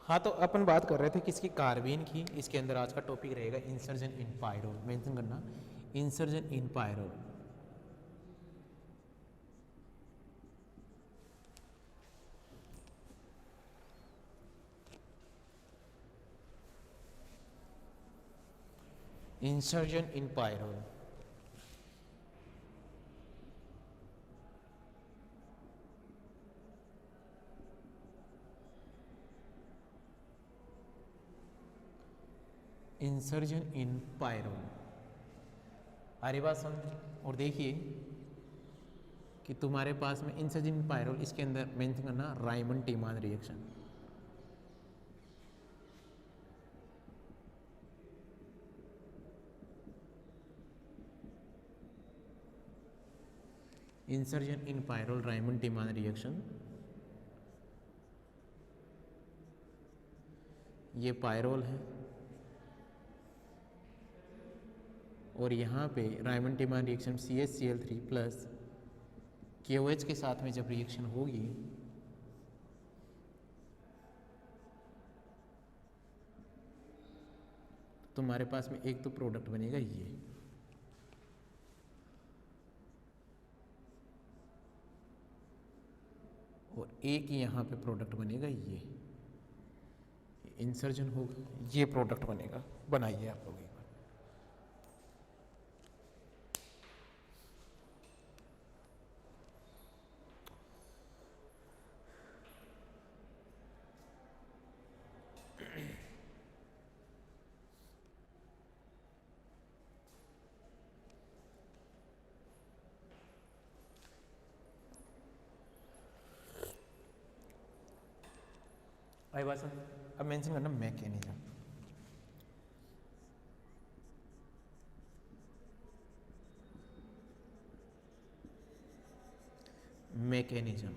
हाँ, तो अपन बात कर रहे थे किसकी, कार्बेन की। इसके अंदर आज का टॉपिक रहेगा इंसर्जन इन पायरोल। मेंशन करना insertion in pyrrole. Insertion in pyrrole. Insertion in pyrrole. अरे बात समझ। और देखिए कि तुम्हारे पास में इंसर्जन इन पायरोल, इसके अंदर मेंशन करना Reimer Tiemann reaction. Insertion in pyrrole Reimer Tiemann reaction. ये पायरोल है और यहाँ पे Reimer Tiemann reaction CH Cl3 plus KOH के साथ में जब रिएक्शन होगी तो तुम्हारे पास में एक तो प्रोडक्ट बनेगा ये, और एक यहाँ पे प्रोडक्ट बनेगा ये इंसर्जन होगा, ये प्रोडक्ट बनेगा। बनाइए आप लोग एक बार। आई बात समझ। अब मेंशन करना मैकेनिज्म। मैकेनिज्म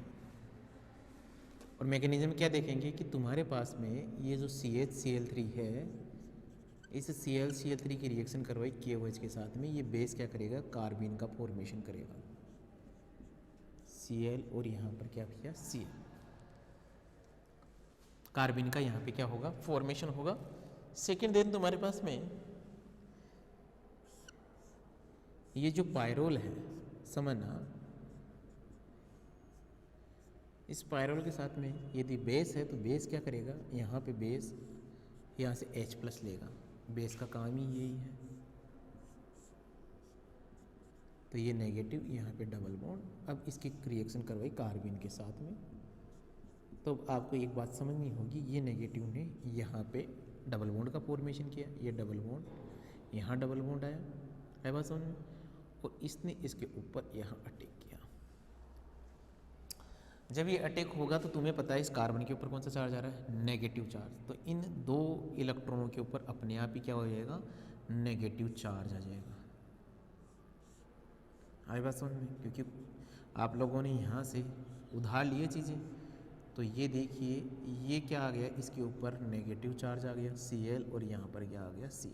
और मैकेनिज्म क्या देखेंगे कि तुम्हारे पास में ये जो CH Cl3 है, इस Cl की रिएक्शन करवाई KOH के साथ में, ये बेस क्या करेगा, कार्बीन का फॉर्मेशन करेगा। Cl और यहाँ पर क्या किया, Cl, कार्बन का यहाँ पे क्या होगा, फॉर्मेशन होगा। सेकेंड देन तुम्हारे पास में ये जो पायरोल है, समझना, इस पायरोल के साथ में यदि बेस है तो बेस क्या करेगा, यहाँ पे बेस यहाँ से H+ लेगा। बेस का काम ही यही है। तो ये नेगेटिव, यहाँ पे डबल बॉन्ड। अब इसकी रिएक्शन करवाई कार्बन के साथ में, तो आपको एक बात समझनी होगी, ये नेगेटिव ने यहाँ पे डबल बॉन्ड का फॉर्मेशन किया, ये डबल बॉन्ड, यहाँ डबल बॉन्ड आया, है बात समझ में, और इसने इसके ऊपर यहाँ अटैक किया। जब ये अटैक होगा तो तुम्हें पता है इस कार्बन के ऊपर कौन सा चार्ज आ रहा है, नेगेटिव चार्ज। तो इन दो इलेक्ट्रॉनों के ऊपर अपने आप ही क्या हो जाएगा, नेगेटिव चार्ज आ जाएगा। आई बात समझ में, क्योंकि आप लोगों ने यहाँ से उधार लिए चीज़ें। तो ये देखिए, ये क्या आ गया, इसके ऊपर नेगेटिव चार्ज आ गया Cl, और यहाँ पर क्या आ गया, Cl।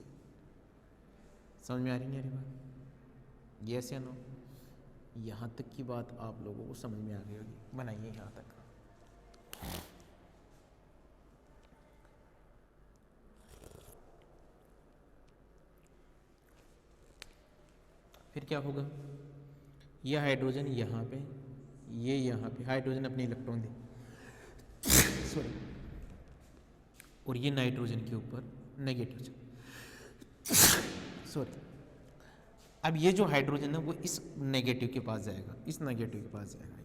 समझ में आ रही नहीं आ रही बात, यस या नो? यहाँ तक की बात आप लोगों को समझ में आ गई होगी। बनाइए यहाँ तक। फिर क्या होगा, यह हाइड्रोजन यहाँ पे, ये यहाँ पे हाइड्रोजन अपने इलेक्ट्रॉन दे सॉरी, और ये नाइट्रोजन के ऊपर नेगेटिव, सॉरी। अब ये जो हाइड्रोजन है वो इस नेगेटिव के पास जाएगा, इस नेगेटिव के पास जाएगा।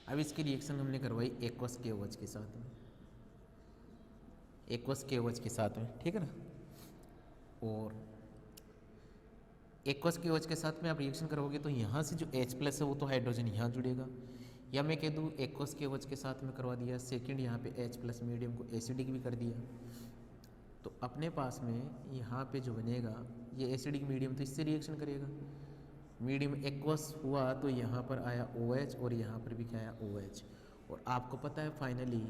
अब इसकी रिएक्शन हमने करवाई एक्वस KOH के साथ में, एक्वस KOH के साथ में, ठीक है ना। और एक्वस KOH के साथ में आप रिएक्शन करोगे तो यहाँ से जो H+ है वो तो हाइड्रोजन यहाँ जुड़ेगा, या मैं कह दूँ एक्वस KOH के साथ में करवा दिया। सेकंड यहाँ पे H+ मीडियम को एसिडिक भी कर दिया, तो अपने पास में यहाँ पे जो बनेगा ये एसिडिक मीडियम, तो इससे रिएक्शन करेगा। मीडियम एक्वस हुआ तो यहाँ पर आया OH, और यहाँ पर भी क्या आया, OH। और आपको पता है फाइनली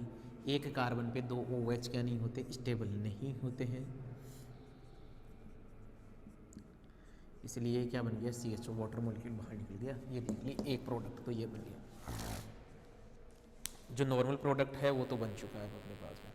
एक कार्बन पे 2 OH क्या नहीं होते, स्टेबल नहीं होते हैं। इसलिए क्या बन गया, CHO वाटर मॉलिक्यूल बाहर निकल गया। ये देख ली एक प्रोडक्ट तो ये बन गया। जो नॉर्मल प्रोडक्ट है वो तो बन चुका है अपने पास में।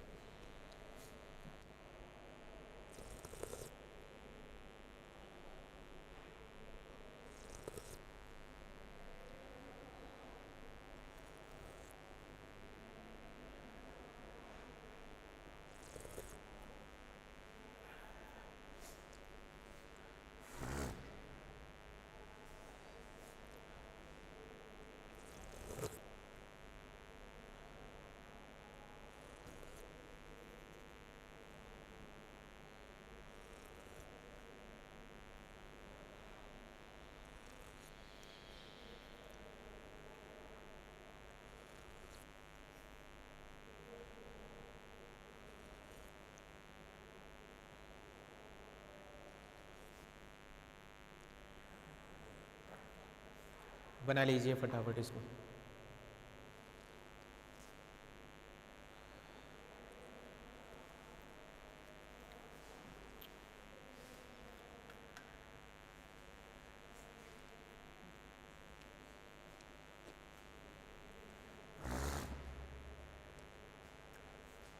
बना लीजिए फटाफट इसको।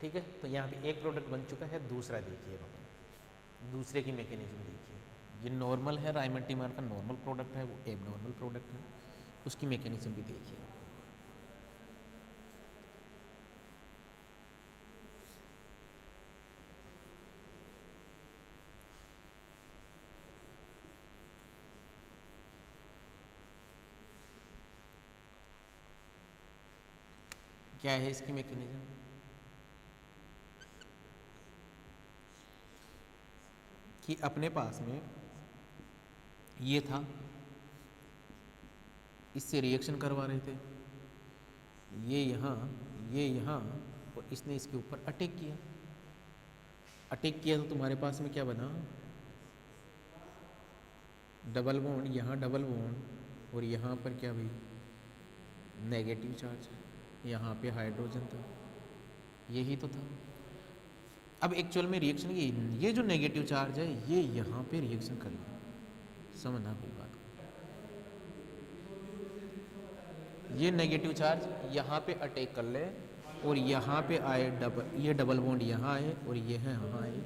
ठीक है, तो यहाँ पे एक प्रोडक्ट बन चुका है। दूसरा देखिए, दूसरे की मैकेनिज्म देखिए। ये नॉर्मल है, राइमेटिमर का नॉर्मल प्रोडक्ट है, वो एबनॉर्मल प्रोडक्ट है, उसकी मैकेनिज्म भी देखिए। क्या है इसकी मैकेनिज्म? कि अपने पास में ये था, इससे रिएक्शन करवा रहे थे, ये यहाँ, ये यहाँ, और इसने इसके ऊपर अटैक किया। अटैक किया तो तुम्हारे पास में क्या बना, डबल बॉन्ड, यहाँ डबल बॉन्ड, और यहाँ पर क्या भाई, नेगेटिव चार्ज, यहाँ पे हाइड्रोजन था, यही तो था। अब एक्चुअल में रिएक्शन ये जो नेगेटिव चार्ज है ये यहाँ पे रिएक्शन करेगा, समझना कोई बात। ये नेगेटिव चार्ज यहाँ पे अटैक कर ले और यहाँ पे आए डबल, ये डबल बॉन्ड यहाँ आए और ये है यहाँ आए,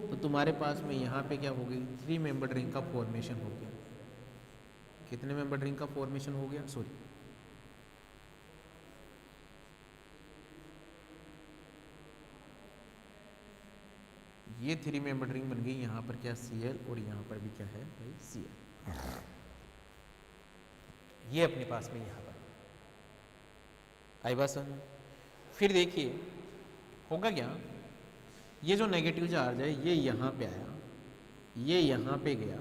तो तुम्हारे पास में यहाँ पे क्या हो गई, 3 मेंबर रिंग का फॉर्मेशन हो गया। कितने मेंबर रिंग का फॉर्मेशन हो गया, सॉरी, ये 3 मेंबर रिंग बन गई। यहाँ पर क्या Cl और यहाँ पर भी क्या है भाई Cl, ये अपने पास में यहाँ पर आई बात समझ। फिर देखिए होगा क्या, ये जो नेगेटिव चार्ज है ये यहाँ पे आया, ये यहाँ पे गया,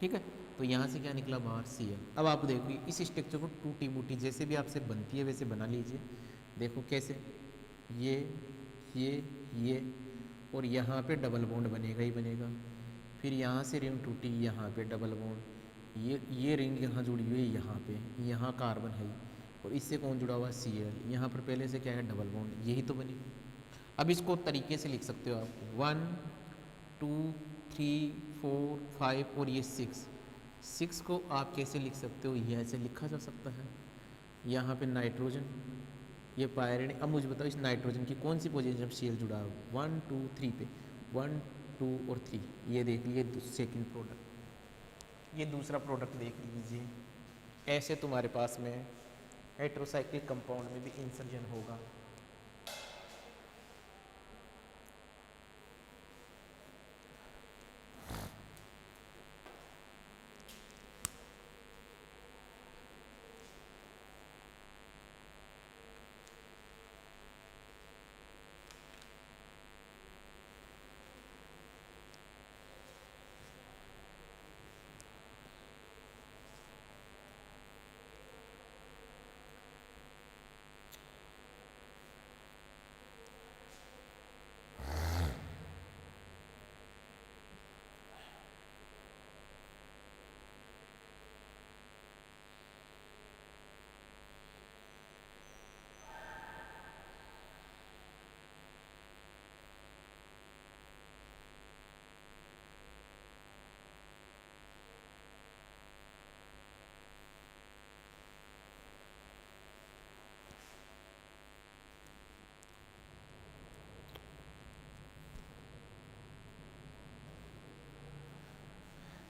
ठीक है, तो यहाँ से क्या निकला बाहर Cl। अब आप देखिए इस स्ट्रक्चर को टूटी बूटी जैसे भी आपसे बनती है वैसे बना लीजिए। देखो कैसे, ये और यहाँ पे डबल बॉन्ड बनेगा ही बनेगा। फिर यहाँ से रिंग टूटी, यहाँ पे डबल बॉन्ड, ये रिंग यहाँ जुड़ी हुई है, यहाँ पे, यहाँ कार्बन है, और इससे कौन जुड़ा हुआ Cl, यहाँ पर पहले से क्या है डबल बॉन्ड, यही तो बनी। अब इसको तरीके से लिख सकते हो आप, 1 2 3 4 5 और ये 6 को आप कैसे लिख सकते हो, ये ऐसे लिखा जा सकता है। यहाँ पे नाइट्रोजन, ये पायरेन। अब मुझे बताओ इस नाइट्रोजन की कौन सी पोजीशन जब Cl जुड़ा है, 1 2 3 पे, 1 2 और 3, ये देख लीजिए सेकंड प्रोडक्ट। ये दूसरा प्रोडक्ट देख लीजिए, ऐसे तुम्हारे पास में हेटेरोसाइक्लिक कंपाउंड में भी इंसर्जन होगा।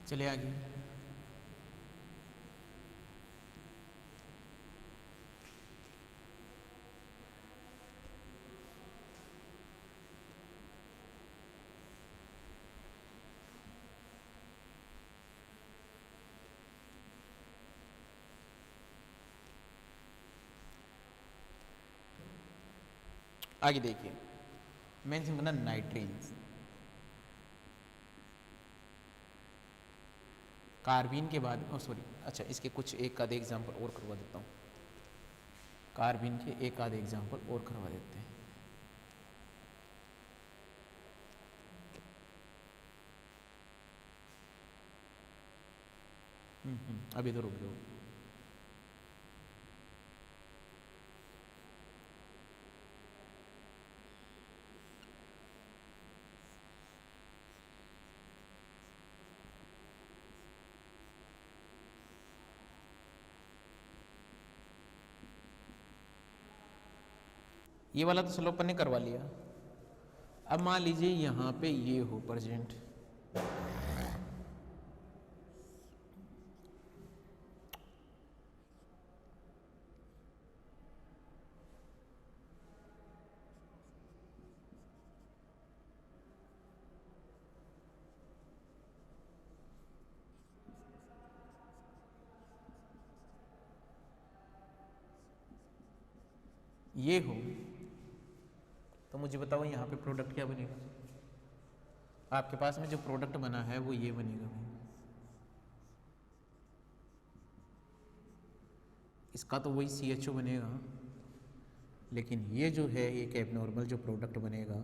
चले आगे। आगे देखिए, मेंशन करना नाइट्रीन्स, कार्बीन के बाद, सॉरी, अच्छा इसके कुछ एक आधे एग्जाम्पल और करवा देता हूँ, कार्बीन के एक आधे एग्जाम्पल और करवा देते हैं। अभी तो रुक जाओ। ये वाला तो स्लोपन ने करवा लिया। अब मान लीजिए यहाँ पे ये हो प्रेजेंट, ये हो, तो मुझे बताओ यहाँ पे प्रोडक्ट क्या बनेगा। आपके पास में जो प्रोडक्ट बना है वो ये बनेगा भाई, इसका तो वही CHO बनेगा, लेकिन ये जो है एक एबनॉर्मल जो प्रोडक्ट बनेगा,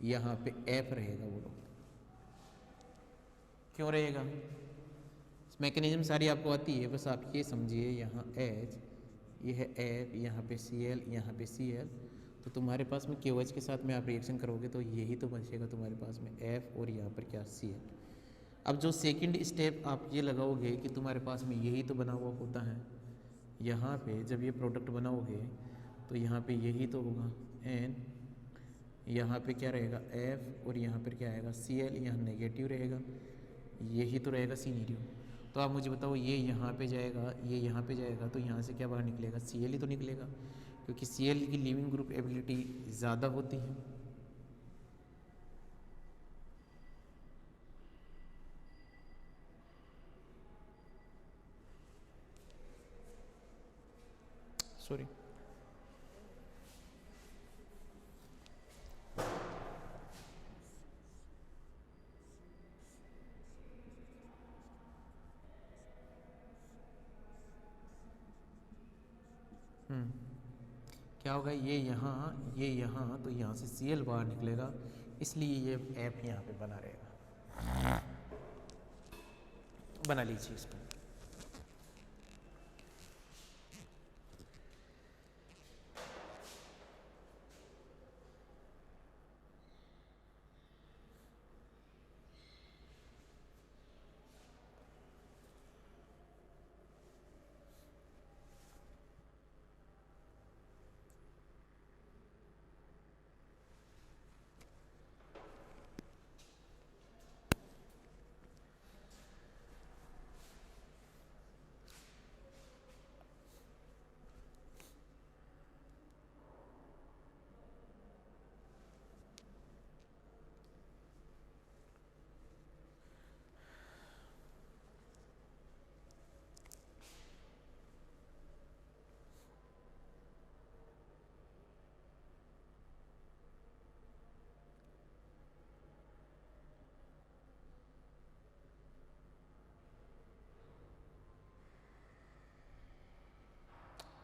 यहाँ पे F रहेगा। वो लोग क्यों रहेगा, मैकेनिज्म सारी आपको आती है, बस आप ये समझिए, यहाँ H, ये है F, यहाँ पे Cl, यहाँ पे Cl, तो तुम्हारे पास में KOH के साथ में आप रिएक्शन करोगे तो यही तो बचेगा तुम्हारे पास में F, और यहाँ पर क्या, Cl। अब जो सेकंड स्टेप आप ये लगाओगे कि तुम्हारे पास में यही तो बना हुआ होता है, यहाँ पे जब ये प्रोडक्ट बनाओगे तो यहाँ पे यही तो होगा N, यहाँ पे क्या रहेगा F, और यहाँ पर क्या आएगा Cl, यहाँ नेगेटिव रहेगा, यही तो रहेगा सिनेरियो। तो आप मुझे बताओ, ये यहाँ पे जाएगा, ये यहाँ पे जाएगा, तो यहाँ से क्या बाहर निकलेगा, Cl ही तो निकलेगा, क्योंकि Cl की लिविंग ग्रुप एबिलिटी ज़्यादा होती है। सॉरी, क्या होगा, ये यहाँ, तो यहाँ से Cl बाहर निकलेगा, इसलिए ये ऐप यहाँ पे बना रहेगा। बना लीजिए इसको।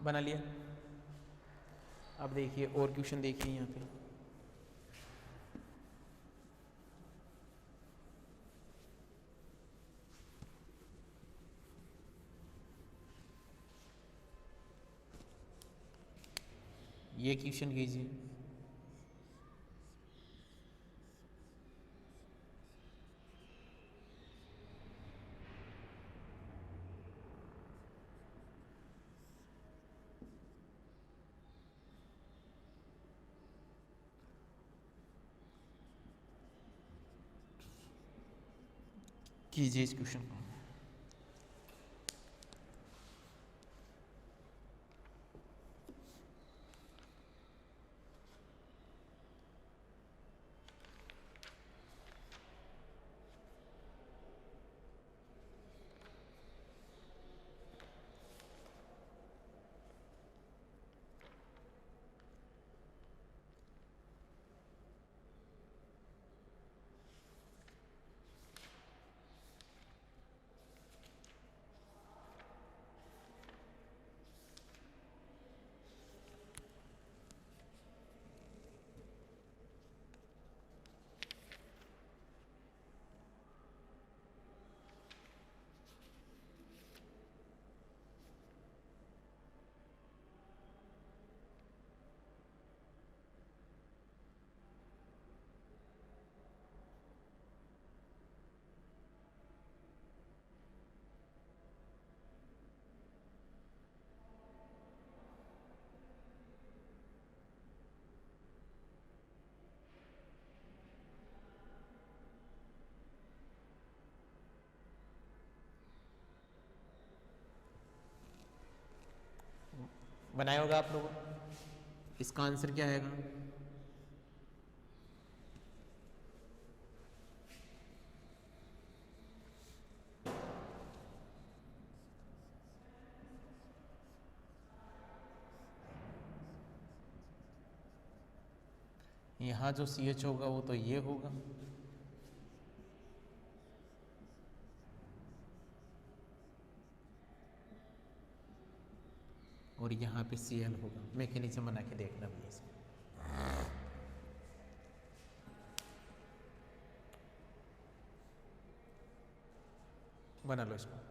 बना लिया। अब देखिए और क्वेश्चन देखिए यहाँ पे, ये क्वेश्चन कीजिए। कीजिए इस क्वेश्चन को। बनाया होगा आप लोगों। इसका आंसर क्या आएगा? यहाँ जो CH होगा वो तो ये होगा, और यहाँ पे Cl होगा। मैकेनिज्म बना के देखना भी इसमें। बना लो इसको।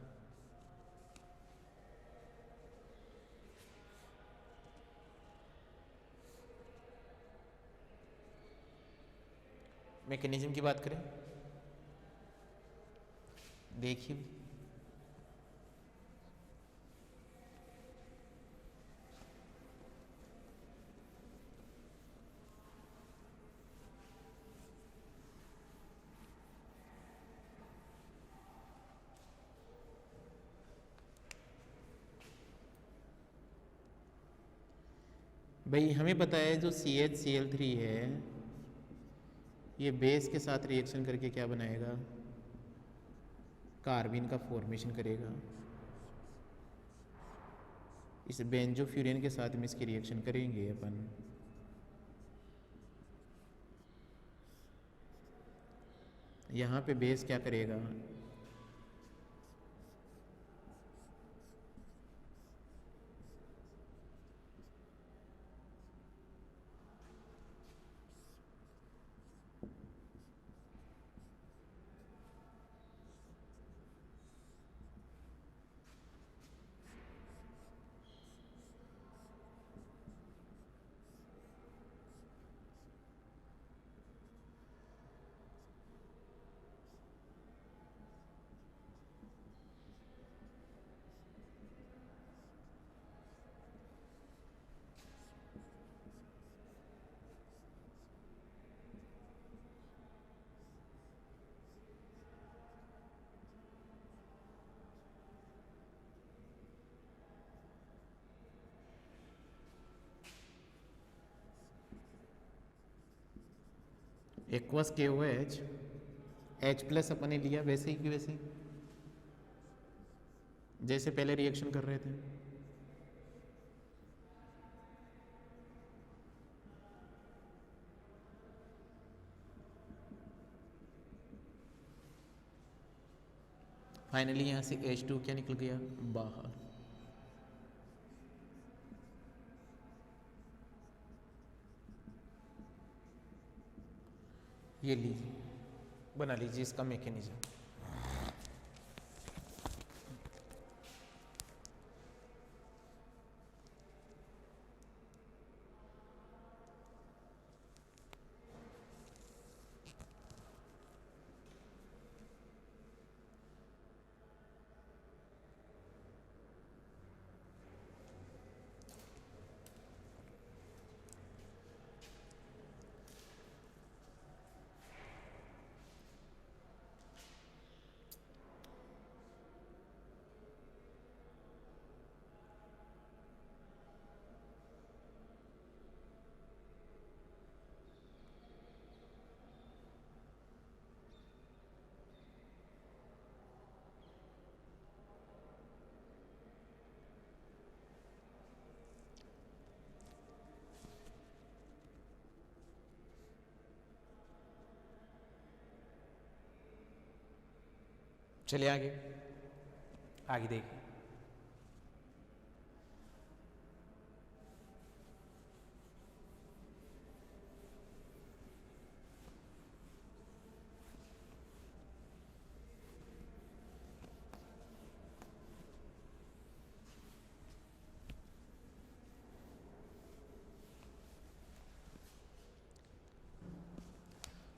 मैकेनिज्म की बात करें, देखिए भाई, हमें पता है जो CHCl3 है ये बेस के साथ रिएक्शन करके क्या बनाएगा? कार्बन का फॉर्मेशन करेगा। इस बेंजोफ्यूरेन के साथ में इसकी रिएक्शन करेंगे अपन। यहाँ पे बेस क्या करेगा? एक्वस KOH, H+ अपन ने लिया वैसे ही कि वैसे ही जैसे पहले रिएक्शन कर रहे थे। फाइनली यहाँ से H2 क्या निकल गया? बाहर। ये लीजिए, बना लीजिए इसका मैकेनिज्म। चलिए आगे आगे देखिए।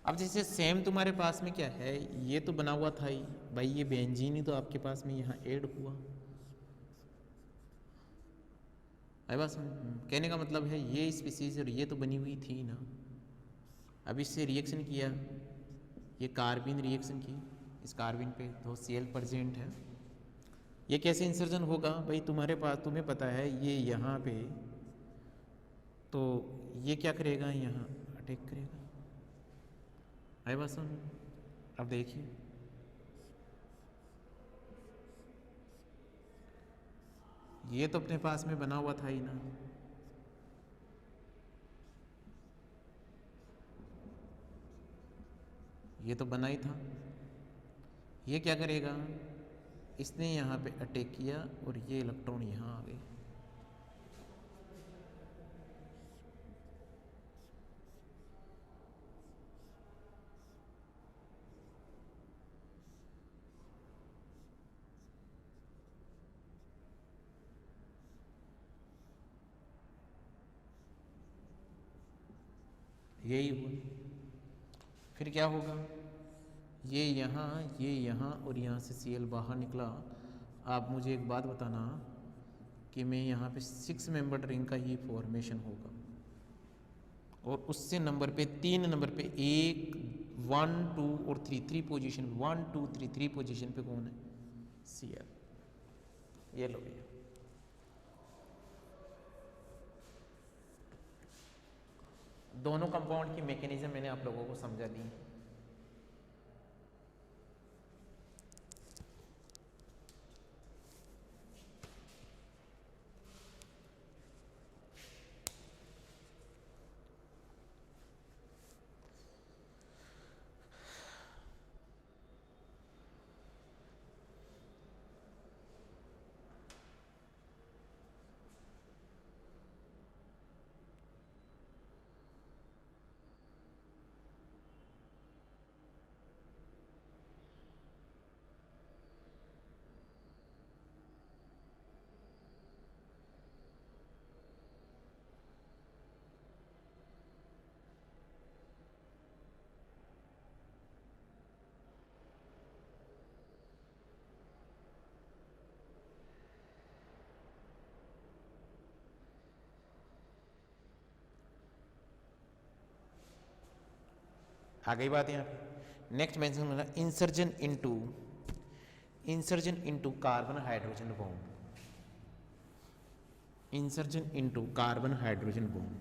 अब जैसे सेम तुम्हारे पास में क्या है, ये तो बना हुआ था ही भाई, ये बेंजीन ही तो आपके पास में यहाँ ऐड हुआ। आई बात समझ? कहने का मतलब है ये स्पीसीज और ये तो बनी हुई थी ना, अब इससे रिएक्शन किया, ये कार्बिन रिएक्शन की, इस कार्बिन पे दो Cl प्रेजेंट है। ये कैसे इंसर्जन होगा भाई, तुम्हारे पास, तुम्हें पता है ये यहाँ पे, तो ये क्या करेगा, यहाँ अटैक करेगा। आई बात समझ? अब देखिए ये तो अपने पास में बना हुआ था ही ना, ये तो बना ही था। ये क्या करेगा, इसने यहाँ पे अटैक किया और ये इलेक्ट्रॉन यहाँ आ गए। यही हुआ। फिर क्या होगा, ये यहाँ और यहाँ से Cl बाहर निकला। आप मुझे एक बात बताना कि मैं यहाँ पे 6 मेंबर रिंग का ही फॉर्मेशन होगा, और उससे नंबर पे 3 नंबर पे 1 1 2 और 3 पोजीशन, 1 2 3 पोजीशन पे कौन है, Cl। ये लो भैया, दोनों कंपाउंड की मैकेनिज्म मैंने आप लोगों को समझा दी। आ गई बात यहाँ पे। नेक्स्ट मेंशन होगा insertion into carbon hydrogen bond, insertion into carbon hydrogen bond.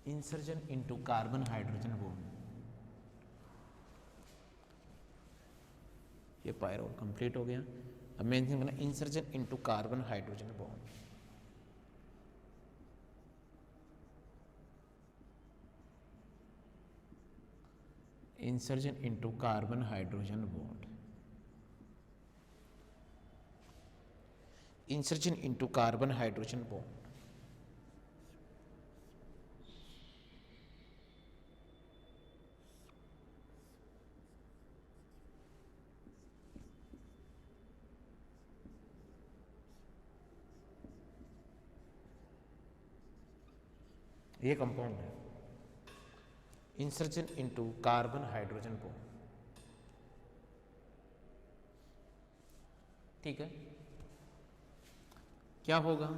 Insertion into carbon hydrogen bond, ये पायरोल कंप्लीट हो गया। अब मेंशन करना insertion into carbon hydrogen bond, insertion into carbon hydrogen bond, insertion into carbon hydrogen bond. ये compound है, insertion into carbon hydrogen bond. ठीक है, क्या होगा,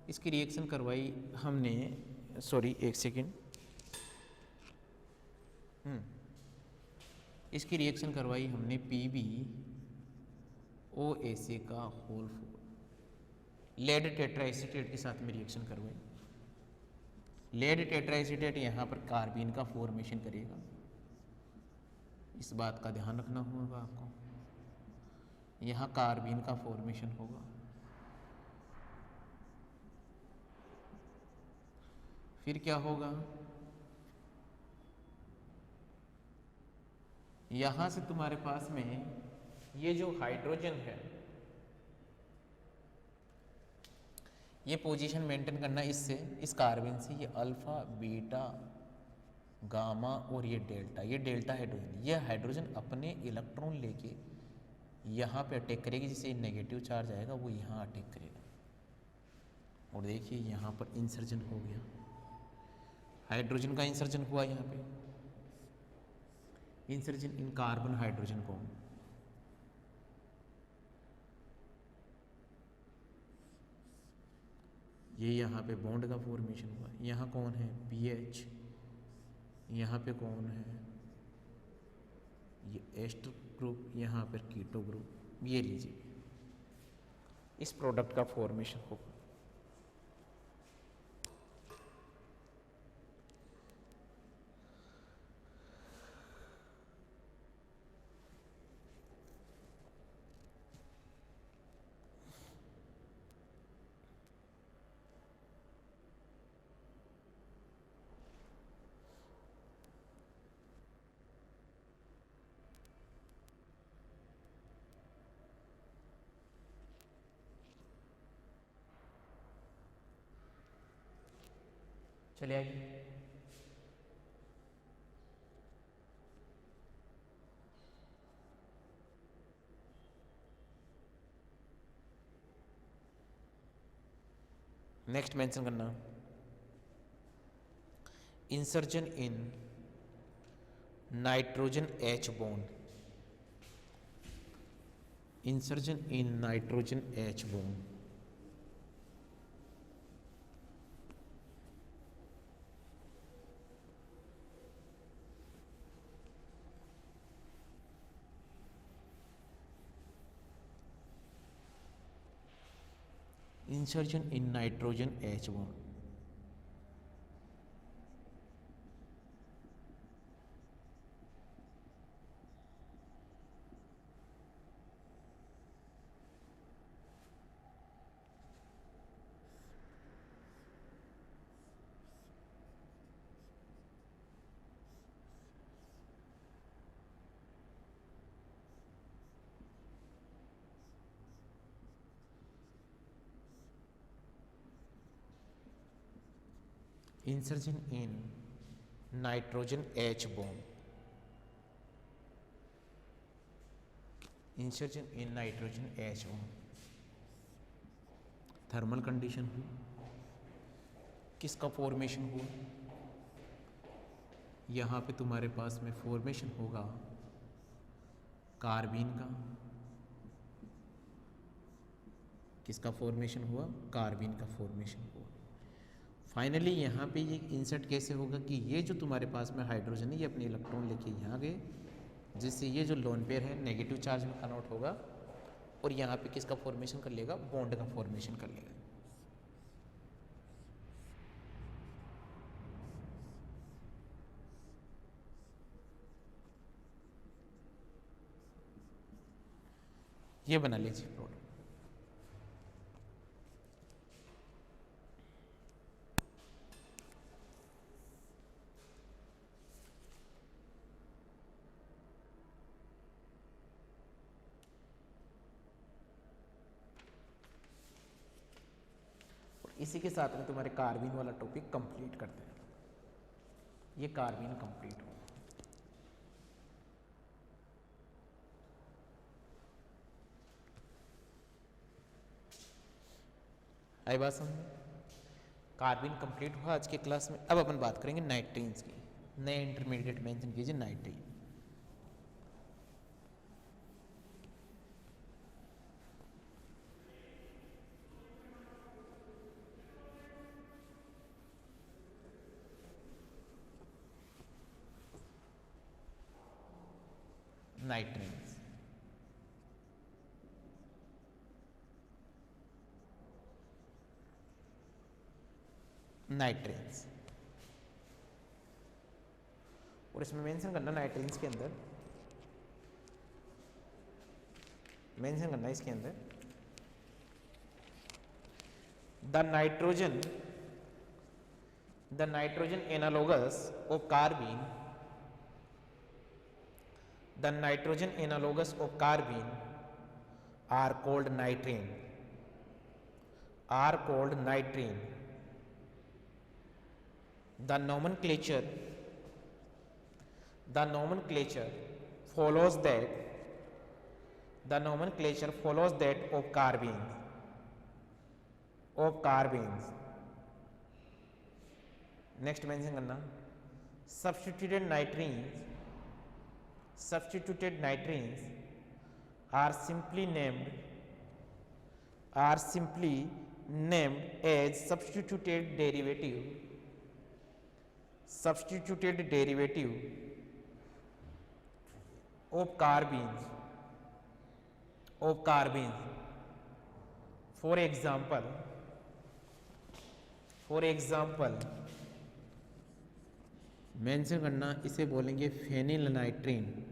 इसकी रिएक्शन करवाई हमने, सॉरी एक सेकेंड, इसकी रिएक्शन करवाई हमने PbOH का होल 4 लेड टेट्राएसीटेट के साथ में रिएक्शन करवाई। लेड टेट्राएसीटेट यहाँ पर कार्बिन का फॉर्मेशन करेगा, इस बात का ध्यान रखना होगा आपको, यहाँ कार्बिन का फॉर्मेशन होगा। फिर क्या होगा, यहां से तुम्हारे पास में ये जो हाइड्रोजन है, ये पोजीशन मेंटेन करना इससे, इस कार्बन से, ये अल्फा बीटा गामा और ये डेल्टा हाइड्रोजन, ये हाइड्रोजन अपने इलेक्ट्रॉन लेके यहाँ पे अटैक करेगी, जिससे नेगेटिव चार्ज आएगा वो यहाँ अटैक करेगा। और देखिए यहाँ पर इंसर्जन हो गया, हाइड्रोजन का इंसर्जन हुआ यहाँ पे, इंसर्जन इन कार्बन हाइड्रोजन बॉन्ड। ये यहाँ पे बॉन्ड का फॉर्मेशन हुआ। यहाँ कौन है, पीएच, यहाँ पे कौन है, ये एस्टर ग्रुप, यहाँ पर कीटो ग्रुप। ये लीजिए, इस प्रोडक्ट का फॉर्मेशन होगा। चलिए आइए, नेक्स्ट मेंशन करना, insertion in nitrogen H bond, insertion in nitrogen H bond. Insertion in nitrogen H bond, insertion in nitrogen H bond, insertion in nitrogen H bond. Thermal condition हुई, किसका formation हुआ, यहाँ पे तुम्हारे पास में फॉर्मेशन होगा carbene का, किसका फॉर्मेशन हुआ, कार्बीन का फॉर्मेशन हुआ। फाइनली यहाँ पे ये इंसर्ट कैसे होगा कि ये जो तुम्हारे पास में हाइड्रोजन है, ये अपने इलेक्ट्रॉन लेके यहाँ गए, जिससे ये जो लोन पेयर है नेगेटिव चार्ज में कन्वर्ट होगा, और यहाँ पे किसका फॉर्मेशन कर लेगा, बॉन्ड का फॉर्मेशन कर लेगा। ये बना लीजिए प्रोडक्ट। इसी के साथ में तुम्हारे कार्बन वाला टॉपिक कंप्लीट करते हैं। ये कार्बन कंप्लीट हो, आई बात समझ, कार्बन कंप्लीट हुआ आज के क्लास में। अब अपन बात करेंगे नाइट्रीन्स की। नए इंटरमीडिएट मेंशन कीजिए नाइट्रीन। नाइट्रीन्स, नाइट्रीन्स, और इसमें मेंशन करना नाइट्रीन्स के अंदर, मेंशन करना इसके अंदर the nitrogen The nitrogen analogous of carbene, the nitrogen analogous of carbene are called nitrene, are called nitrene. The nomenclature follows that, the nomenclature follows that of carbenes. Next mention करना, substituted nitrines are simply named as substituted derivative of carbenes. For example mention करना, इसे बोलेंगे phenyl नाइट्रीन,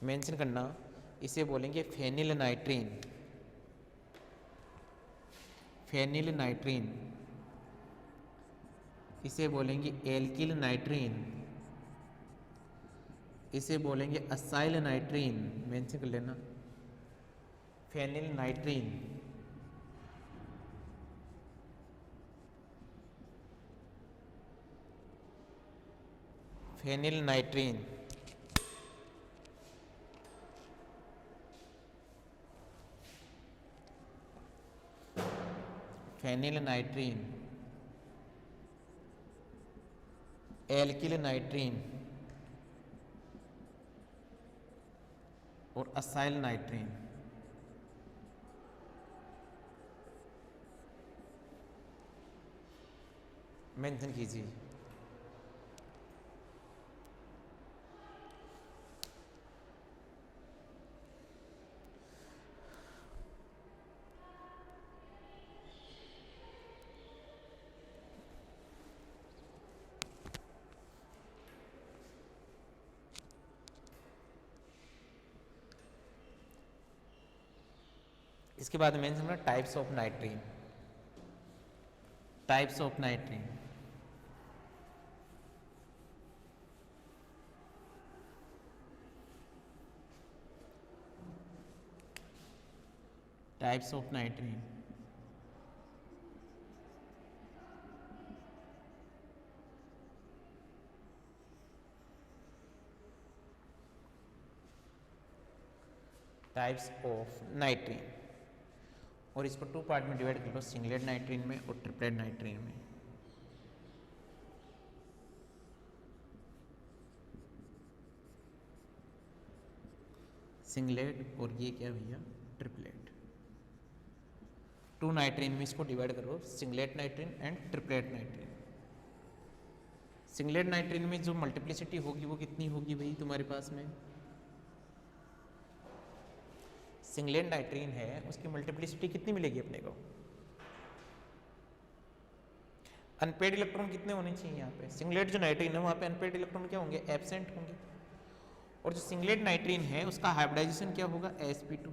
mention करना, इसे बोलेंगे phenyl नाइट्रीन, इसे बोलेंगे alkyl नाइट्रीन, इसे बोलेंगे असाइल नाइट्रीन, मेंशन कर लेना, phenyl nitrene, phenyl nitrene, alkyl nitrene और असाइल नाइट्रीन। मेंशन कीजिए। इसके बाद मेंशन करना types of nitrene, types of nitrene, types of nitrene, types of nitrene. और इसको टू पार्ट में डिवाइड कर लो, सिंगलेट नाइट्रीन में और ट्रिपलेट नाइट्रीन में। सिंगलेट और ये क्या भैया, ट्रिपलेट। टू नाइट्रीन में इसको डिवाइड करो, सिंगलेट नाइट्रीन एंड ट्रिपलेट नाइट्रीन। सिंगलेट नाइट्रीन में जो मल्टीप्लिसिटी होगी वो कितनी होगी भाई तुम्हारे पास में, सिंगलेट नाइट्रीन है उसकी मल्टीप्लिसिटी कितनी मिलेगी अपने को, अनपेड इलेक्ट्रॉन कितने होने चाहिए यहाँ पे, सिंगलेट जो नाइट्रीन है वहाँ पे अनपेड इलेक्ट्रॉन क्या होंगे, एब्सेंट होंगे। और जो सिंगलेट नाइट्रीन है उसका हाइब्रिडाइजेशन क्या होगा, sp2।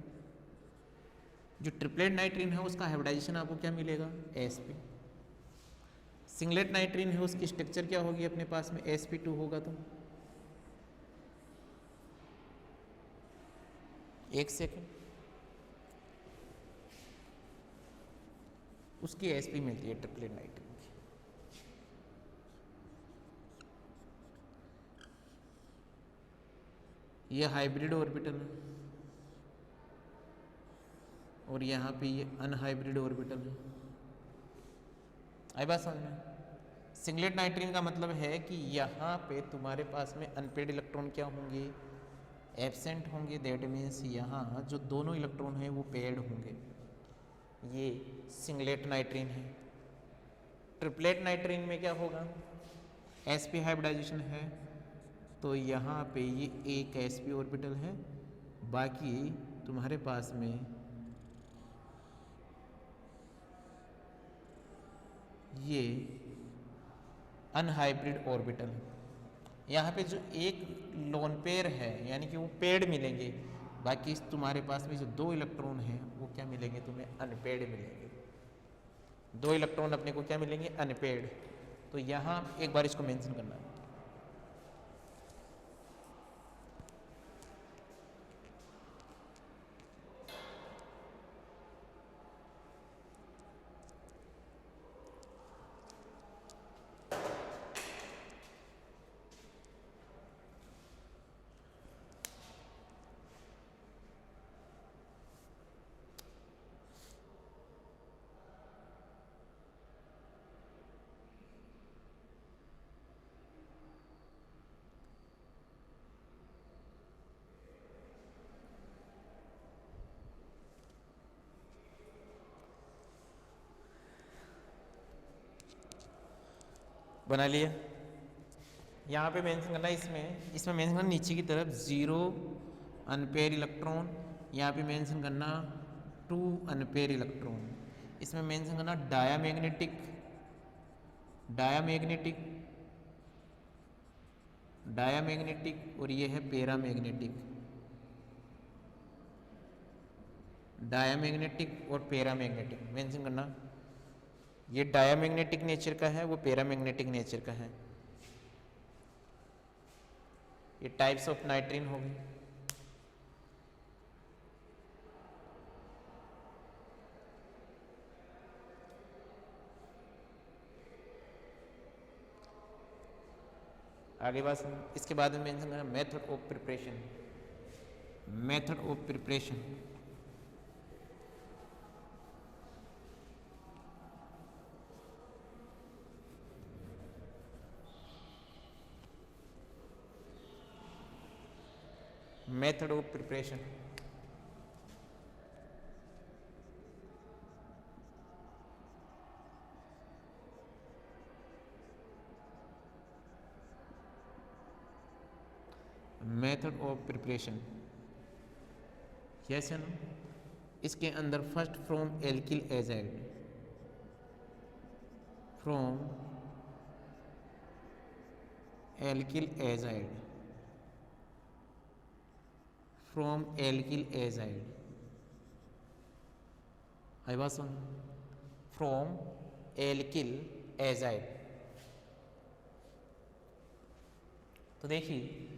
जो ट्रिपलेट नाइट्रीन है उसका हाइब्रिडाइजेशन आपको क्या मिलेगा, sp। सिंगलेट नाइट्रीन है उसकी स्ट्रक्चर क्या होगी अपने पास में, sp2 होगा। तो एक सेकेंड, उसकी sp मिलती है ट्रिपलेट नाइट्रीन की। ये हाइब्रिड ऑर्बिटल है और यहाँ पे ये अनहाइब्रिड ऑर्बिटल है। आई बात समझ में। सिंगलेट नाइट्रीन का मतलब है कि यहाँ पे तुम्हारे पास में अनपेड इलेक्ट्रॉन क्या होंगे, एब्सेंट होंगे। दैट मीन्स यहाँ जो दोनों इलेक्ट्रॉन हैं वो पेड होंगे। ये सिंगलेट नाइट्रीन है। ट्रिपलेट नाइट्रीन में क्या होगा, sp हाइब्रिडाइजेशन है तो यहाँ पे ये एक sp ऑर्बिटल है, बाकी तुम्हारे पास में ये अनहाइब्रिड ऑर्बिटल है। यहाँ पे जो एक लोन पेयर है यानी कि वो पेड मिलेंगे, बाकी तुम्हारे पास में जो दो इलेक्ट्रॉन हैं वो क्या मिलेंगे तुम्हें, अनपेड मिलेंगे। दो इलेक्ट्रॉन अपने को क्या मिलेंगे, अनपेड। तो यहाँ एक बार इसको मेंशन करना है। बना लिया। यहाँ पे मेंशन करना है, इसमें मेंशन करना नीचे की तरफ 0 अनपेयर इलेक्ट्रॉन, यहाँ पे मेंशन करना 2 अनपेयर इलेक्ट्रॉन, इसमें मेंशन करना डायामैग्नेटिक और ये है पैरामैग्नेटिक, डायामैग्नेटिक और पैरामैग्नेटिक मेंशन करना। ये डायामैग्नेटिक नेचर का है, वो पैरामैग्नेटिक नेचर का है। ये टाइप्स ऑफ नाइट्रिन होगी। आगे बात, इसके बाद में मेंशन करना method of preparation. Method of preparation method of preparation method of preparation yes है ना। इसके अंदर first from alkyl azide, from alkyl azide, from alkyl azide, I was on from alkyl azide. तो देखिए,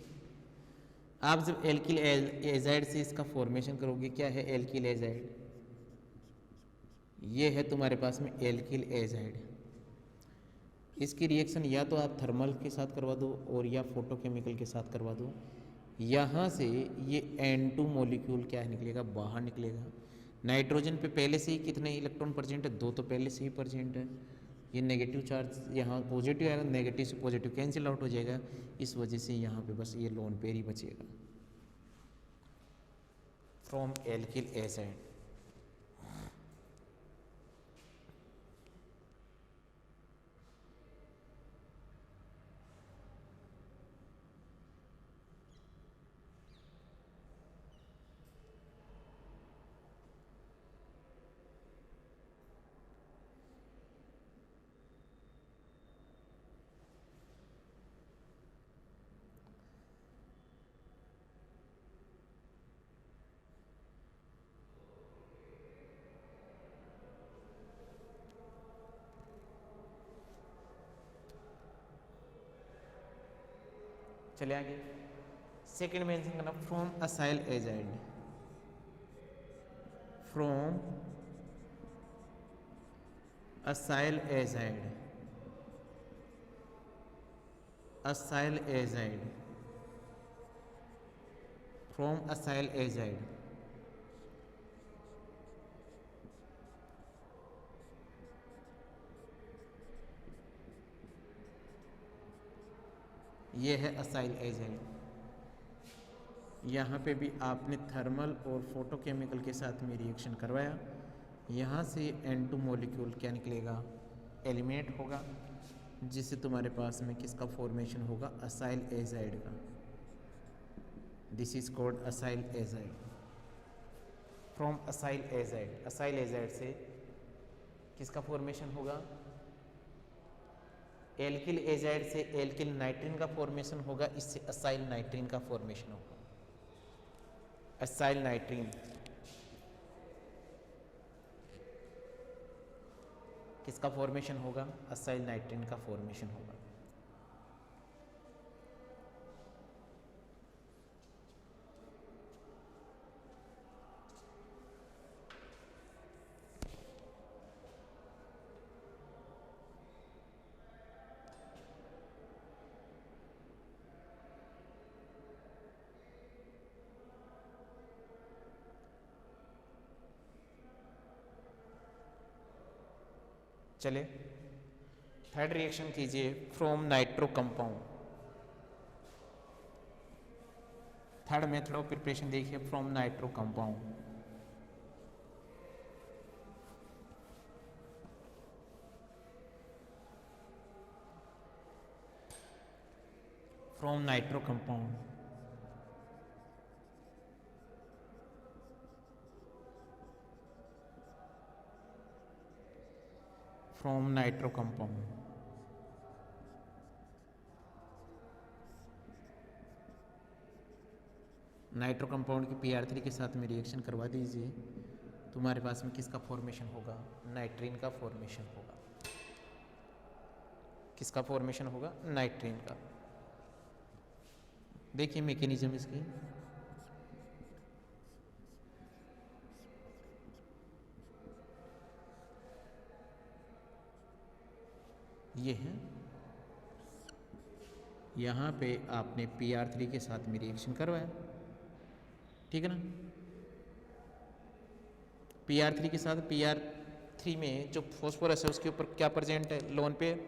आप जब एल्किल एजाइड से इसका फॉर्मेशन करोगे, क्या है एल्किल एजाइड, ये है तुम्हारे पास में एल्किल एजाइड। इसकी रिएक्शन या तो आप थर्मल के साथ करवा दो और या फोटोकेमिकल के साथ करवा दो। यहाँ से ये N2 मॉलिक्यूल क्या निकलेगा, बाहर निकलेगा। नाइट्रोजन पे पहले से ही कितने इलेक्ट्रॉन प्रेजेंट है, 2 तो पहले से ही प्रेजेंट है। ये नेगेटिव चार्ज यहाँ पॉजिटिव आएगा, नेगेटिव से पॉजिटिव कैंसिल आउट हो जाएगा, इस वजह से यहाँ पे बस ये लोन पेयर ही बचेगा फ्रॉम एल्किल एसिड। चले आगे, सेकेंड मेंशन करना from acyl azide, from acyl azide, acyl azide, from acyl azide. ये है असाइल एजाइड। यहाँ पे भी आपने थर्मल और फोटोकेमिकल के साथ में रिएक्शन करवाया, यहाँ से N2 मॉलिक्यूल क्या निकलेगा, एलिमिनेट होगा, जिससे तुम्हारे पास में किसका फॉर्मेशन होगा, असाइल एजाइड का। This is called acyl azide, from acyl azide. Acyl azide से किसका फॉर्मेशन होगा, एल्किल एजाइड से एल्किल नाइट्रिन का फॉर्मेशन होगा, इससे असाइल नाइट्रिन का फॉर्मेशन होगा, असाइल नाइट्रिन। किसका फॉर्मेशन होगा, असाइल नाइट्रीन का फॉर्मेशन होगा। चले थर्ड रिएक्शन कीजिए from nitro compound. Third method of preparation देखिए from nitro compound. From nitro compound from nitro compound nitro compound की Pr3 के साथ में रिएक्शन करवा दीजिए, तुम्हारे पास में किसका फॉर्मेशन होगा, नाइट्रीन का फॉर्मेशन होगा। किसका फॉर्मेशन होगा, नाइट्रीन का। देखिए मैकेनिज्म इसकी, ये है, यहाँ पे आपने Pr3 के साथ में रिएक्शन करवाया, ठीक है ना। Pr3 के साथ Pr3 में जो फॉस्फोरस है उसके ऊपर क्या प्रेजेंट है, लोन पेयर।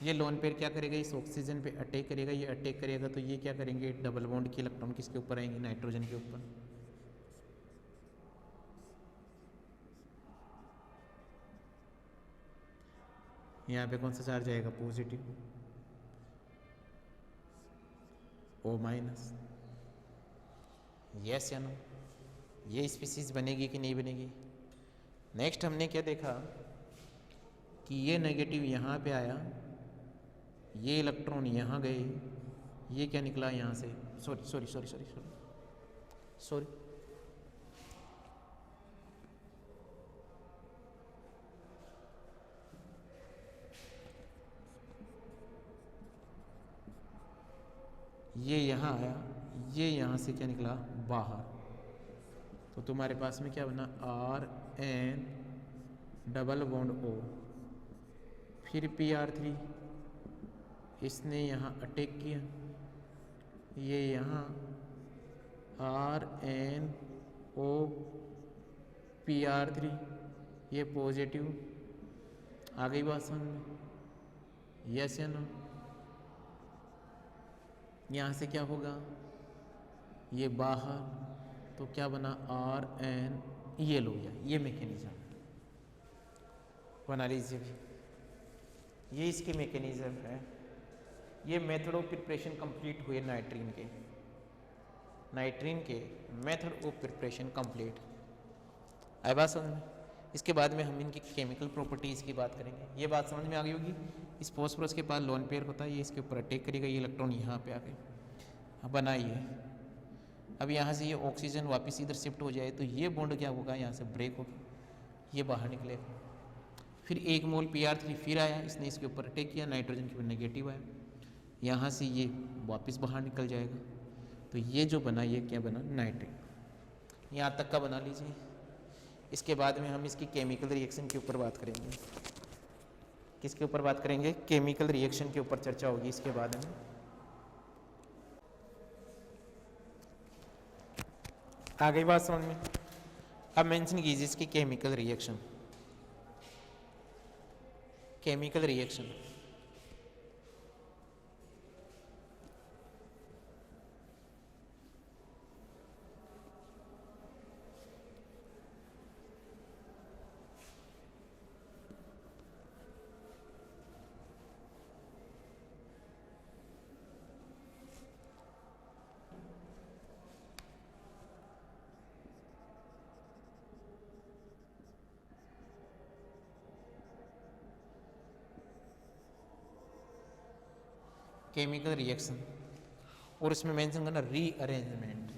ये लोन पेयर क्या करेगा, इस ऑक्सीजन पे अटैक करेगा, ये अटैक करेगा तो ये क्या करेंगे, डबल बॉन्ड के इलेक्ट्रॉन किसके ऊपर आएंगे, नाइट्रोजन के ऊपर। यहाँ पे कौन सा चार्ज आएगा, पॉजिटिव, O माइनस। यस या नो, ये स्पीसीज बनेगी कि नहीं बनेगी। नेक्स्ट हमने क्या देखा कि ये नेगेटिव यहाँ पे आया, ये इलेक्ट्रॉन यहाँ गए, ये क्या निकला यहाँ से, sorry sorry sorry sorry sorry sorry, ये यहाँ आया, ये यहाँ से क्या निकला बाहर, तो तुम्हारे पास में क्या बना, Rn डबल बॉन्ड O, फिर Pr3, इसने यहाँ अटैक किया, ये यहाँ RnO Pr3, ये पॉजिटिव। आ गई बात समझ में, यस या नो। यहाँ से क्या होगा, ये बाहर, तो क्या बना Rn, ये लो गया, ये मैकेनिज्म बना लीजिए। ये इसके मैकेनिज्म है, ये मेथड ऑफ प्रिपरेशन कंप्लीट हुए नाइट्रीन के, नाइट्रीन के मेथड ऑफ प्रिपरेशन कंप्लीट। आई बात समझ में। इसके बाद में हम इनकी केमिकल प्रॉपर्टीज़ की बात करेंगे, ये बात समझ में आ गई होगी। इस फॉस्फोरस के पास लोन पेयर होता है, ये इसके ऊपर अटैक करेगा, ये इलेक्ट्रॉन यहाँ पे आ गए, अब बनाइए। अब यहाँ से ये ऑक्सीजन वापस इधर शिफ्ट हो जाए तो ये बॉन्ड क्या होगा, यहाँ से ब्रेक होगा, ये बाहर निकलेगा। फिर एक मोल Pr3 फिर आया, इसने इसके ऊपर अटैक किया, नाइट्रोजन के ऊपर नेगेटिव आया, यहाँ से ये वापस बाहर निकल जाएगा, तो ये जो बना ये क्या बना, नाइट्रेट। यहाँ तक का बना लीजिए। इसके बाद में हम इसकी केमिकल रिएक्शन के ऊपर बात करेंगे। किसके ऊपर बात करेंगे, केमिकल रिएक्शन के ऊपर चर्चा होगी इसके बाद में। आ गई बात समझ में। अब मेंशन कीजिए इसकी chemical reaction, chemical reaction. Chemical reaction, और इसमें मेंशन करना रीअरेंजमेंट।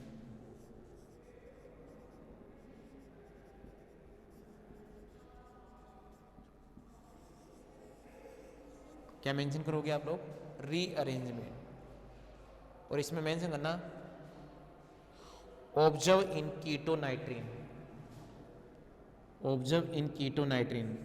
क्या मेंशन करोगे आप लोग? रीअरेंजमेंट। और इसमें मेंशन करना observe in keto nitrene, observe in keto nitrene.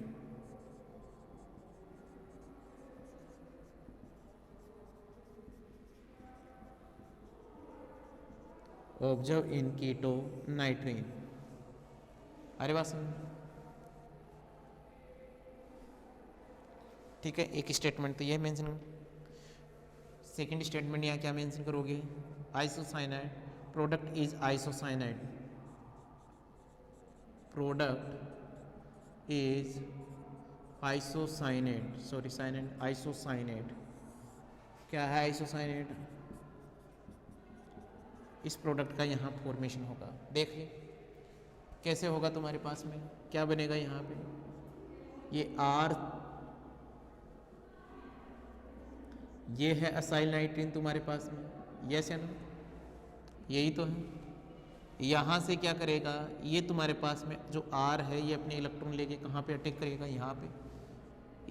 Observe in keto nitrene. अरे बात सुन, ठीक है, एक स्टेटमेंट तो ये मेंशन। सेकंड स्टेटमेंट यहाँ क्या मेंशन करोगे? Isocyanide, product is isocyanide, product is isocyanate, sorry cyanate, isocyanate. क्या है आइसोसाइनेट? इस प्रोडक्ट का यहाँ फॉर्मेशन होगा। देखिए कैसे होगा तुम्हारे पास में, क्या बनेगा यहाँ पे? ये R, ये है असाइल नाइट्रीन तुम्हारे पास में, यस है ना, यही तो है। यहाँ से क्या करेगा, ये तुम्हारे पास में जो R है ये अपने इलेक्ट्रॉन लेके कहाँ पे अटैक करेगा? यहाँ पे।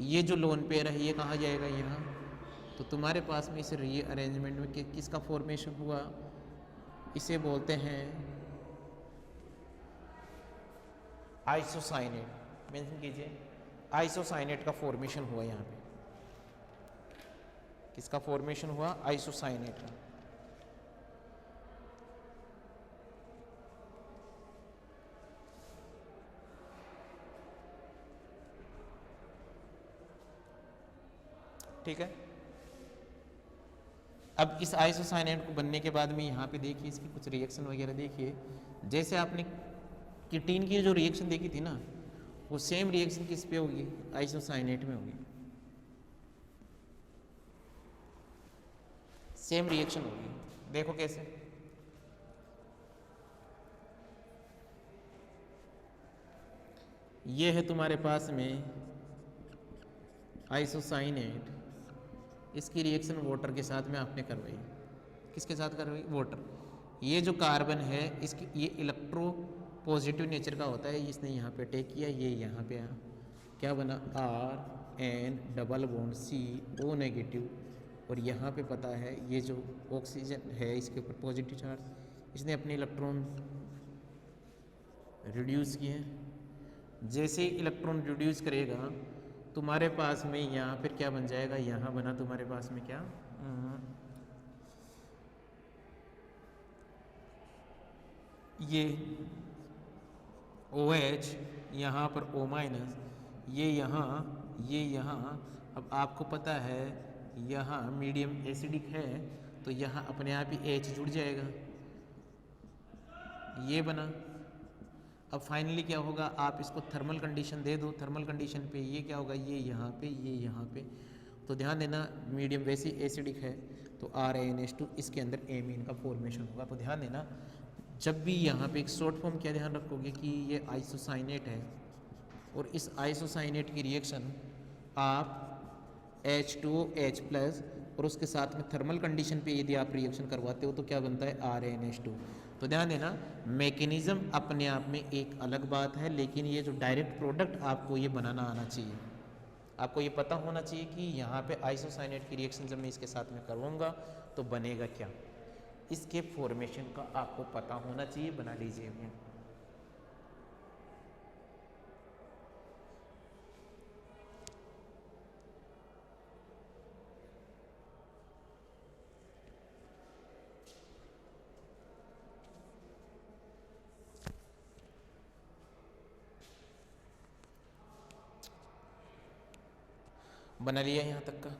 ये जो लोन पेयर है ये कहाँ जाएगा? यहाँ। तो तुम्हारे पास में इस रीअरेंजमेंट में किसका फॉर्मेशन हुआ? इसे बोलते हैं आइसोसाइनेट। मेंशन कीजिए, आइसोसाइनेट का फॉर्मेशन हुआ यहाँ पे। किसका फॉर्मेशन हुआ? आइसोसाइनेट का। ठीक है, अब इस आइसोसाइनेट को बनने के बाद में यहाँ पे देखिए इसकी कुछ रिएक्शन वगैरह देखिए। जैसे आपने कीटीन की जो रिएक्शन देखी थी ना, वो सेम रिएक्शन किस पे होगी? आइसोसाइनेट में होगी। सेम रिएक्शन होगी, देखो कैसे। ये है तुम्हारे पास में आइसोसाइनेट, इसकी रिएक्शन वाटर के साथ में आपने करवाई। किसके साथ करवाई? वाटर। ये जो कार्बन है इसकी ये इलेक्ट्रो पॉजिटिव नेचर का होता है, इसने यहाँ पे अटैक किया, ये यहाँ पे आया, क्या बना? RN double bond CO negative. और यहाँ पे पता है ये जो ऑक्सीजन है इसके ऊपर पॉजिटिव चार्ज, इसने अपने इलेक्ट्रॉन रिड्यूस किए। जैसे इलेक्ट्रॉन रिड्यूस करेगा तुम्हारे पास में यहाँ फिर क्या बन जाएगा? यहाँ बना तुम्हारे पास में क्या? ये OH, यहाँ पर O-, ये यहाँ। अब आपको पता है यहाँ मीडियम एसिडिक है तो यहाँ अपने आप ही H जुड़ जाएगा, ये बना। अब फाइनली क्या होगा? आप इसको थर्मल कंडीशन दे दो, थर्मल कंडीशन पे ये क्या होगा? ये यहाँ पे, ये यहाँ पे। तो ध्यान देना मीडियम वैसे एसिडिक है तो RnH2 इसके अंदर एमीन का फॉर्मेशन होगा। तो ध्यान देना जब भी यहाँ पे एक शॉर्ट फॉर्म क्या ध्यान रखोगे कि ये आइसोसाइनेट है और इस आइसोसाइनेट की रिएक्शन आप H2OH+ और उसके साथ में थर्मल कंडीशन पे यदि आप रिएक्शन करवाते हो तो क्या बनता है? RnH2। तो ध्यान देना मैकेनिज्म अपने आप में एक अलग बात है, लेकिन ये जो डायरेक्ट प्रोडक्ट आपको ये बनाना आना चाहिए, आपको ये पता होना चाहिए कि यहाँ पे आइसोसाइनेट की रिएक्शन जब मैं इसके साथ में करवाऊंगा तो बनेगा क्या, इसके फॉर्मेशन का आपको पता होना चाहिए। बना लीजिए भैया। बना लिया यहाँ तक का।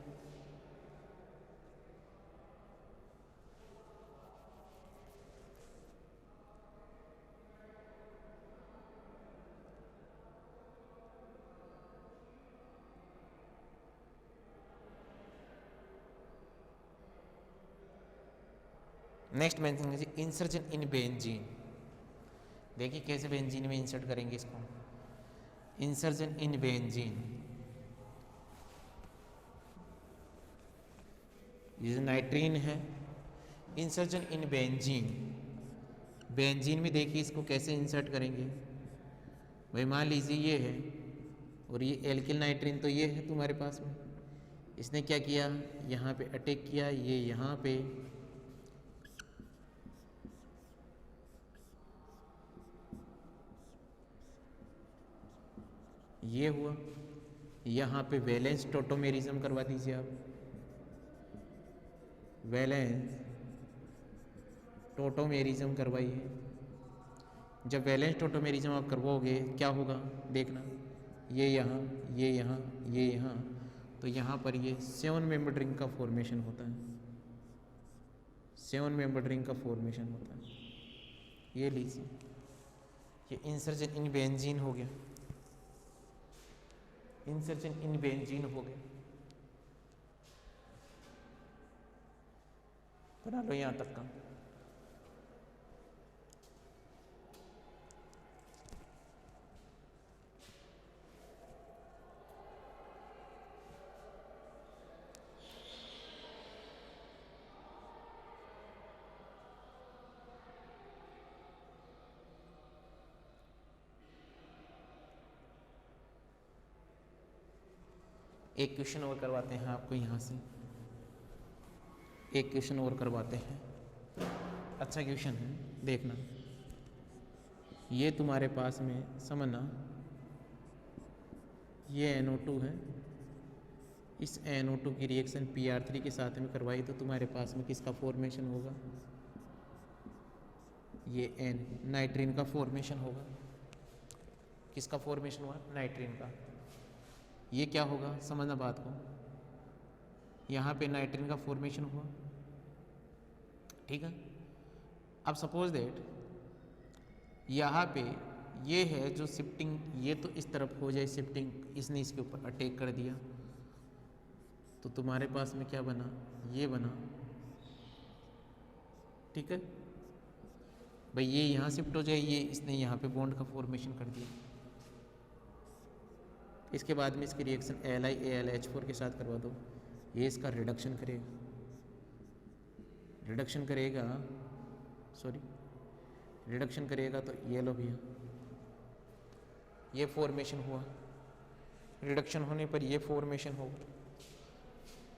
नेक्स्ट मेंशन कीजिए इंसर्जन इन बेंजीन। देखिए कैसे बेंजीन में इंसर्ट करेंगे इसको। इंसर्जन इन बेंजीन, ये जो नाइट्रीन है, इंसर्जन इन बेंजीन। बेंजीन में देखिए इसको कैसे इंसर्ट करेंगे भाई। मान लीजिए ये है और ये एल्किल नाइट्रीन तो ये है तुम्हारे पास में, इसने क्या किया, यहाँ पे अटैक किया, ये यहाँ पे ये हुआ, यहाँ पे वैलेंस टोटोमेरिज्म करवा दीजिए आप, वैलेंस टोटोमेरिज्म करवाइए। जब वैलेंस टोटोमेरिज्म आप करवाओगे क्या होगा देखना, ये यहाँ, ये यहाँ, ये यहाँ, तो यहाँ पर ये 7 मेंबर रिंग का फॉर्मेशन होता है, 7 मेंबर रिंग का फॉर्मेशन होता है। ये लीजिए, ये इंसर्जन इन बेंजीन हो गया, इंसर्जन इन बेंजीन हो गया। बना लो यहाँ तक का। एक क्वेश्चन और करवाते हैं आपको यहाँ से, एक क्वेश्चन और करवाते हैं, अच्छा क्वेश्चन है देखना। ये तुम्हारे पास में समझना, ये NO2 है, इस NO2 की रिएक्शन PR3 के साथ में करवाई तो तुम्हारे पास में किसका फॉर्मेशन होगा, ये नाइट्रीन का फॉर्मेशन होगा। किसका फॉर्मेशन हुआ, नाइट्रीन का। ये क्या होगा समझना बात को, यहाँ पे नाइट्रीन का फॉर्मेशन हुआ, ठीक है। अब सपोज दैट यहाँ पे ये है जो शिफ्टिंग, ये तो इस तरफ हो जाए शिफ्टिंग, इसने इसके ऊपर अटैक कर दिया तो तुम्हारे पास में क्या बना, ये बना, ठीक है भाई। ये यहाँ शिफ्ट हो जाए, ये इसने यहाँ पे बॉन्ड का फॉर्मेशन कर दिया। इसके बाद में इसकी रिएक्शन AlH4 के साथ करवा दो, ये इसका रिडक्शन करेगा, रिडक्शन करेगा, सॉरी रिडक्शन करेगा तो ये लो भैया, ये फॉर्मेशन हुआ, रिडक्शन होने पर ये फॉर्मेशन होगा।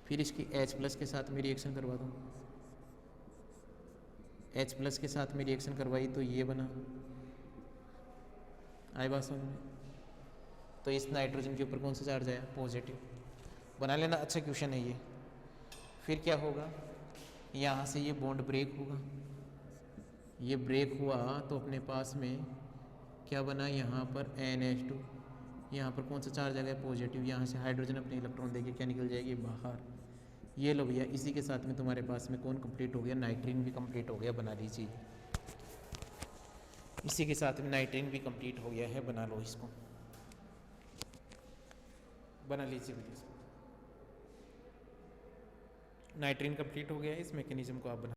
फिर इसकी H+ के साथ में रिएक्शन करवा दो, H+ के साथ में रिएक्शन करवाई तो ये बना, आई बात समझ में। तो इस नाइट्रोजन के ऊपर कौन सा चार्ज आया, पॉजिटिव। बना लेना, अच्छा क्वेश्चन है ये। फिर क्या होगा, यहाँ से ये बॉन्ड ब्रेक होगा, ये ब्रेक हुआ तो अपने पास में क्या बना, यहाँ पर NH2, यहाँ पर कौन सा चार्ज आ गया, पॉजिटिव। यहाँ से हाइड्रोजन अपने इलेक्ट्रॉन देके क्या निकल जाएगी, बाहर। ये लो भैया, इसी के साथ में तुम्हारे पास में कौन कंप्लीट हो गया, नाइट्रीन भी कंप्लीट हो गया, बना लीजिए। इसी के साथ में नाइट्रीन भी कंप्लीट हो गया है, बना लो इसको, बना लीजिए भैया। नाइट्रीन कंप्लीट हो गया है, इस मैकेनिज्म को आप बना